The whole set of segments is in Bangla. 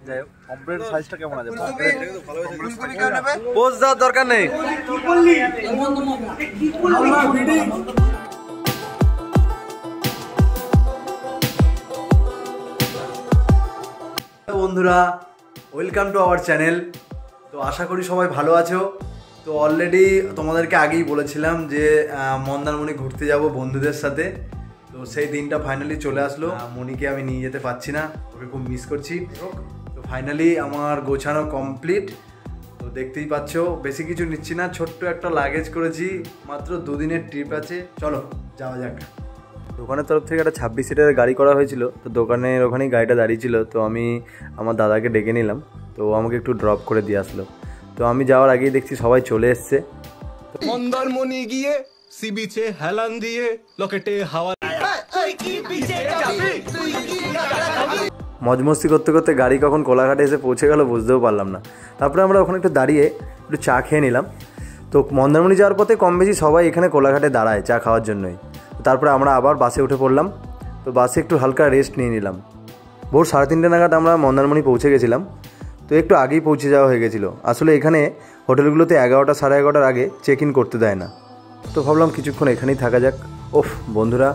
যাই হোক কমপ্লিট সাইজটা কেমন আছে পোজ দেওয়ার দরকার নেই। বন্ধুরা ওয়েলকাম টু আওয়ার চ্যানেল। তো আশা করি সবাই ভালো আছো। তো অলরেডি তোমাদেরকে আগেই বলেছিলাম যে মন্দারমণি ঘুরতে যাব বন্ধুদের সাথে। তো সেই দিনটা ফাইনালি চলে আসলো। মণিকে আমি নিয়ে যেতে পারছি না, ওকে খুব মিস করছি। তো ফাইনালি আমার গোছানো কমপ্লিট। তো দেখতেই পাচ্ছ বেশি কিছু নিচ্ছি না, ছোট্ট একটা লাগেজ করেছি, মাত্র 2 দিনের ট্রিপ আছে। চলো যাওয়া যাক। দোকানের তরফ থেকে একটা 26 সিটারের গাড়ি করা হয়েছিল। তো দোকানের ওখানেই গাড়িটা দাঁড়িয়েছিল। তো আমি আমার দাদাকে ডেকে নিলাম, তো আমাকে একটু ড্রপ করে দিয়ে আসলো। তো আমি যাওয়ার আগেই দেখছি সবাই চলে এসছে। মন্দারমণি গিয়ে সি বিচে হেলান দিয়ে লকেটে হাওয়া মজমস্তি করতে করতে গাড়ি কখন কোলাঘাটে এসে পৌঁছে গেল বুঝতেও পারলাম না। তারপরে আমরা ওখানে একটু দাঁড়িয়ে একটু চা খেয়ে নিলাম। তো মন্দারমণি যাওয়ার পথে কম বেশি সবাই এখানে কোলাঘাটে দাঁড়ায় চা খাওয়ার জন্যই। তারপরে আমরা আবার বাসে উঠে পড়লাম। তো বাসে একটু হালকা রেস্ট নিয়ে নিলাম। ভোর 3:30 নাগাদ আমরা মন্দারমণি পৌঁছে গেছিলাম। তো একটু আগেই পৌঁছে যাওয়া হয়ে গেছিলো। আসলে এখানে হোটেলগুলোতে 11টা সাড়ে 11টার আগে চেক ইন করতে দেয় না। তো ভাবলাম কিছুক্ষণ এখানেই থাকা যাক। ওফ বন্ধুরা,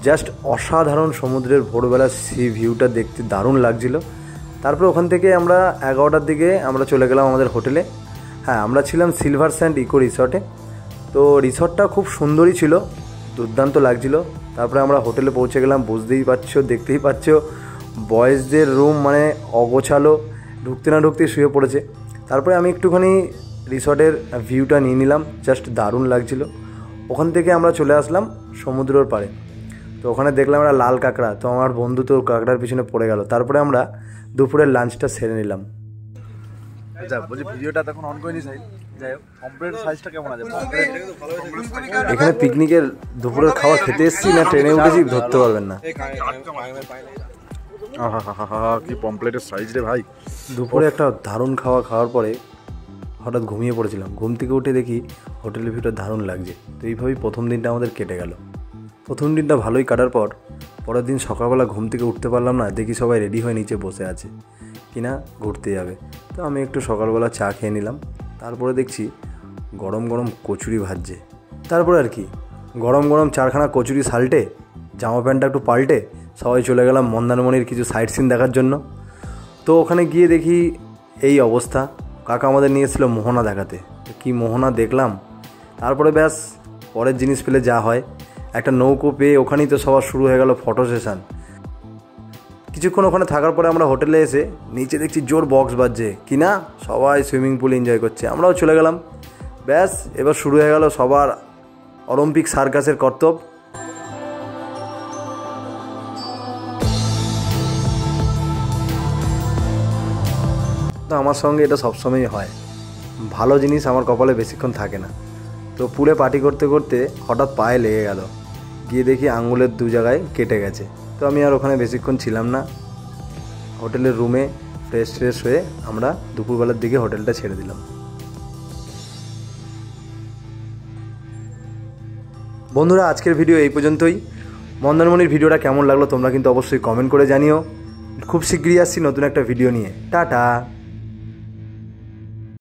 জাস্ট অসাধারণ সমুদ্রের ভোরবেলা সি ভিউটা দেখতে দারুণ লাগছিল। তারপরে ওখান থেকে আমরা 11টার দিকে আমরা চলে গেলাম আমাদের হোটেলে। হ্যাঁ, আমরা ছিলাম সিলভার স্যান্ড ইকো রিসর্টে। তো রিসর্টটা খুব সুন্দরই ছিল, দুর্দান্ত লাগছিল। তারপরে আমরা হোটেলে পৌঁছে গেলাম। বুঝতেই পারছো, দেখতেই পাচ্ছ বয়েজদের রুম মানে অগোছালো, ঢুকতে না ঢুকতেই শুয়ে পড়েছে। তারপরে আমি একটুখানি রিসর্টের ভিউটা নিয়ে নিলাম, জাস্ট দারুণ লাগছিল। ওখান থেকে আমরা চলে আসলাম সমুদ্রের পাড়ে। তো ওখানে দেখলাম একটা লাল কাঁকড়া। তো আমার বন্ধু তো কাঁকড়ার পিছনে পড়ে গেল। তারপরে আমরা দুপুরের লাঞ্চটা সেরে নিলাম। আচ্ছা বলছি ভিডিওটা তখন অন করিনি সাইজ। যাই হোক কমপ্লিট সাইজটা কেমন আছে? এখানে পিকনিকের দুপুরের খাওয়া খেতে এসেছি না ট্রেনে উঠেছি ধরতে পারবেন না। কি পমপ্লেটের সাইজ রে ভাই। দুপুরে একটা দারুণ খাওয়ার পরে হঠাৎ ঘুমিয়ে পড়েছিলাম। ঘুম থেকে উঠে দেখি হোটেলের ভিতরে দারুণ লাগছে। তো এইভাবেই প্রথম দিনটা আমাদের কেটে গেল। প্রথম দিনটা ভালোই কাটার পর পরের দিন সকালবেলা ঘুম থেকে উঠতে পারলাম না, দেখি সবাই রেডি হয়ে নিচে বসে আছে কিনা ঘুরতে যাবে। তো আমি একটু সকালবেলা চা খেয়ে নিলাম। তারপরে দেখছি গরম গরম কচুরি ভাজছে। তারপরে আর কি গরম গরম 4খানা কচুরি সাল্টে জামা প্যান্টটা একটু পাল্টে সবাই চলে গেলাম মন্দারমণির কিছু সাইট সিন দেখার জন্য। তো ওখানে গিয়ে দেখি এই অবস্থা। কাকা আমাদের নিয়ে এসেছিলো মোহনা দেখাতে। কি মোহনা দেখলাম। তারপরে ব্যাস পরের জিনিস পেলে যা হয়, একটা নৌকো পেয়ে ওখানেই তো সবার শুরু হয়ে গেল ফটো সেশন। কিছুক্ষণ ওখানে থাকার পরে আমরা হোটেলে এসে নিচে দেখছি জোর বক্স বাজছে কিনা, সবাই সুইমিং পুল এনজয় করছে। আমরাও চলে গেলাম। ব্যাস এবার শুরু হয়ে গেল সবার অলিম্পিক সার্কাসের কর্তব্য। তো আমার সঙ্গে এটা সবসময়ই হয়, ভালো জিনিস আমার কপালে বেশিক্ষণ থাকে না। তো পুলে পার্টি করতে করতে হঠাৎ পায়ে লেগে গেল, গিয়ে দেখি আঙুলের 2 জায়গায় কেটে গেছে। তো আমি আর ওখানে বেশিক্ষণ ছিলাম না। হোটেলের রুমে ফ্রেশ হয়ে আমরা দুপুরবেলার দিকে হোটেলটা ছেড়ে দিলাম। বন্ধুরা আজকের ভিডিও এই পর্যন্তই। মন্দারমণির ভিডিওটা কেমন লাগলো তোমরা কিন্তু অবশ্যই কমেন্ট করে জানিও। খুব শীঘ্রই আসছি নতুন একটা ভিডিও নিয়ে। টাটা।